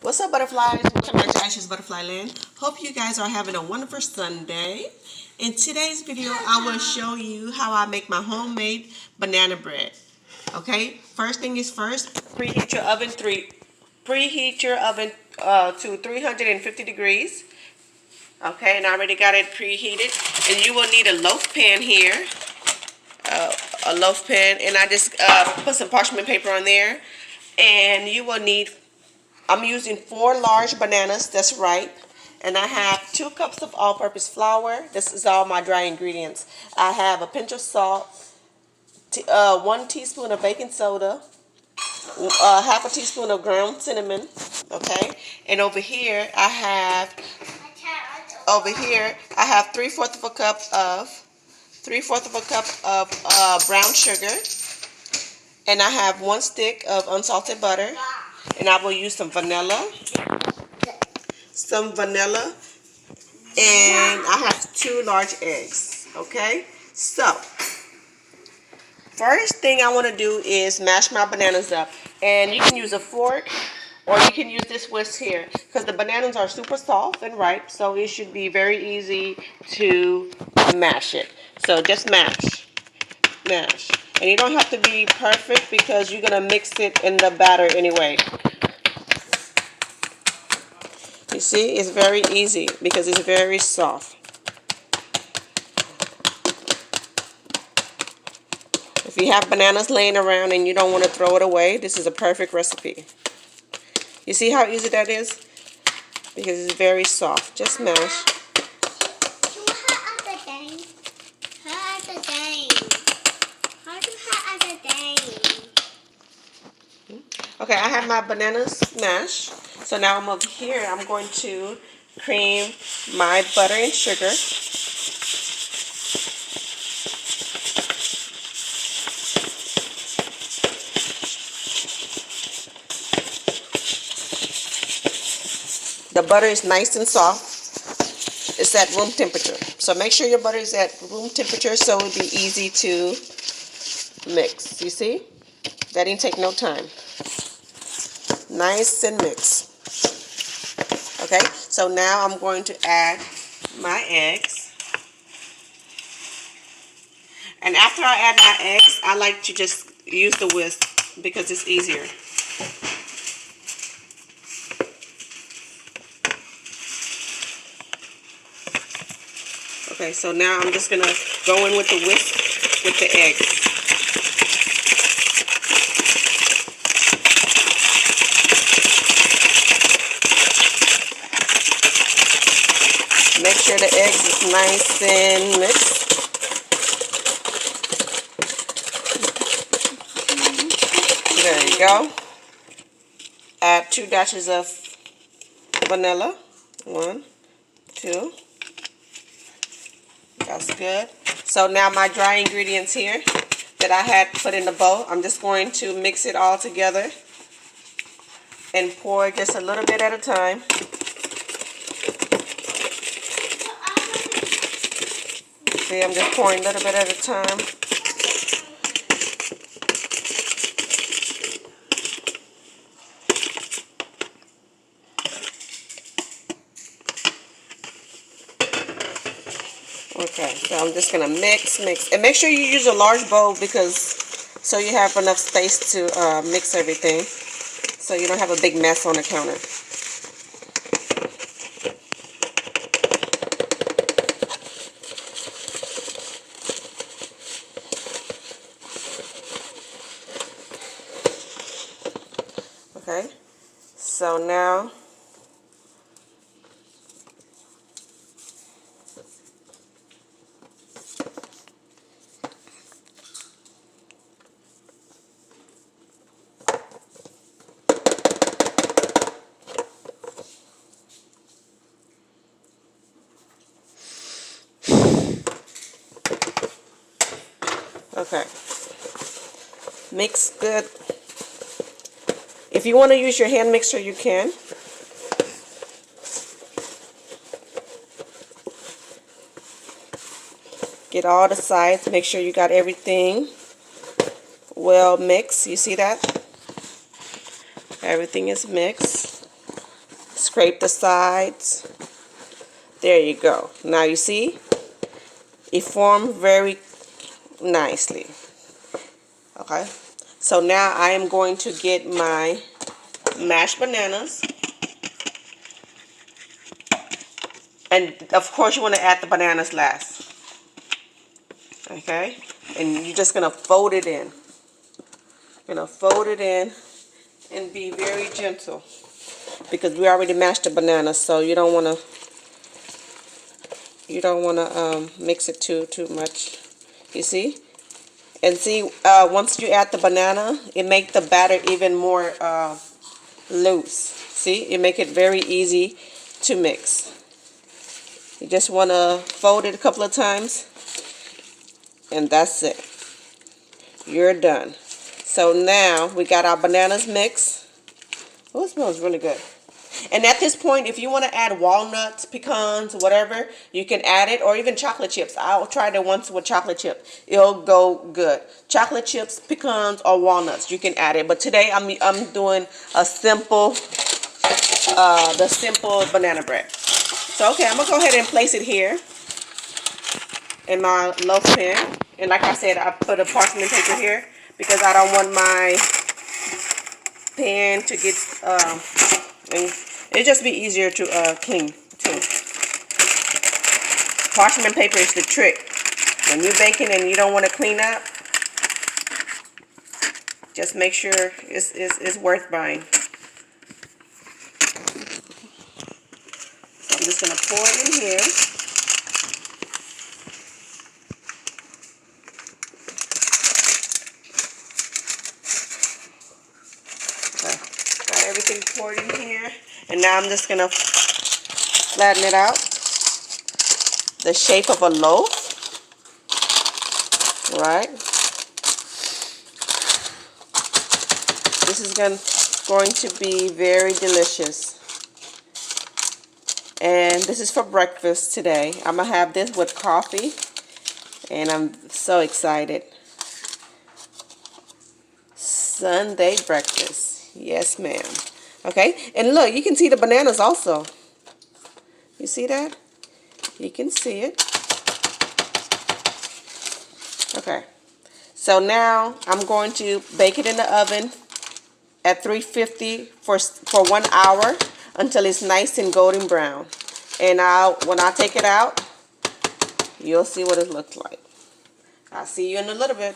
What's up, butterflies? Welcome back to Ashley's Butterfly Land. Hope you guys are having a wonderful Sunday. In today's video, I will show you how I make my homemade banana bread. Okay, first thing is first, preheat your oven to 350 degrees. Okay, and I already got it preheated. And you will need a loaf pan here. A loaf pan, and I just put some parchment paper on there. And you will need, I'm using 4 large bananas that's ripe, and I have 2 cups of all-purpose flour. This is all my dry ingredients. I have a pinch of salt, 1 teaspoon of baking soda, half a teaspoon of ground cinnamon. Okay, and over here I have 3/4 of a cup of brown sugar, and I have 1 stick of unsalted butter. And I will use some vanilla, and I have 2 large eggs. Okay, so first thing I want to do is mash my bananas up, and you can use a fork or you can use this whisk here because the bananas are super soft and ripe, so it should be very easy to mash it. So just mash, and you don't have to be perfect because you're gonna mix it in the batter anyway. You see, it's very easy because it's very soft. If you have bananas laying around and you don't want to throw it away, this is a perfect recipe. You see how easy that is? Because it's very soft. Just mash. Okay, I have my bananas mashed. So now I'm over here. I'm going to cream my butter and sugar. The butter is nice and soft. It's at room temperature. So make sure your butter is at room temperature so it'll be easy to mix. You see? That didn't take no time. Nice and mixed. Okay, so now I'm going to add my eggs. And after I add my eggs, I like to just use the whisk because it's easier. Okay, so now I'm just going to go in with the whisk with the eggs. Make sure the eggs is nice and mixed. There you go. Add 2 dashes of vanilla. 1, 2. That's good. So now my dry ingredients here that I had put in the bowl, I'm just going to mix it all together and pour just a little bit at a time. See, I'm just pouring a little bit at a time. Okay, so I'm just gonna mix, and make sure you use a large bowl because so you have enough space to mix everything, so you don't have a big mess on the counter. Okay, so now okay, mix good. If you want to use your hand mixer, you can. Get all the sides. Make sure you got everything well mixed. You see that? Everything is mixed. Scrape the sides. There you go. Now you see, it formed very nicely. Okay, so now I am going to get my mashed bananas. And of course you want to add the bananas last. Okay, and you're just going to fold it in. You're going to fold it in and be very gentle, because we already mashed the bananas, so you don't want to mix it too much. You see? And see, once you add the banana, it makes the batter even more loose. See, it make it very easy to mix. You just want to fold it a couple of times, and that's it. You're done. So now we got our bananas mixed. Oh, it smells really good. And at this point, if you want to add walnuts, pecans, whatever, you can add it, or even chocolate chips. I'll try it once with chocolate chip. It'll go good. Chocolate chips, pecans, or walnuts, you can add it. But today I'm doing a simple, the simple banana bread. So okay, I'm gonna go ahead and place it here in my loaf pan. And like I said, I put a parchment paper here because I don't want my pan to get and it'll just be easier to clean too. Parchment paper is the trick. When you're baking and you don't want to clean up, just make sure it's worth buying. So I'm just going to pour it in here. Okay. Got everything poured in here. And now I'm just going to flatten it out. The shape of a loaf. Right? This is going to be very delicious. And this is for breakfast today. I'm going to have this with coffee. And I'm so excited. Sunday breakfast. Yes, ma'am. Okay, and look, you can see the bananas also. You see that? You can see it. Okay, so now I'm going to bake it in the oven at 350 for 1 hour until it's nice and golden brown. And when I take it out, you'll see what it looks like. I'll see you in a little bit.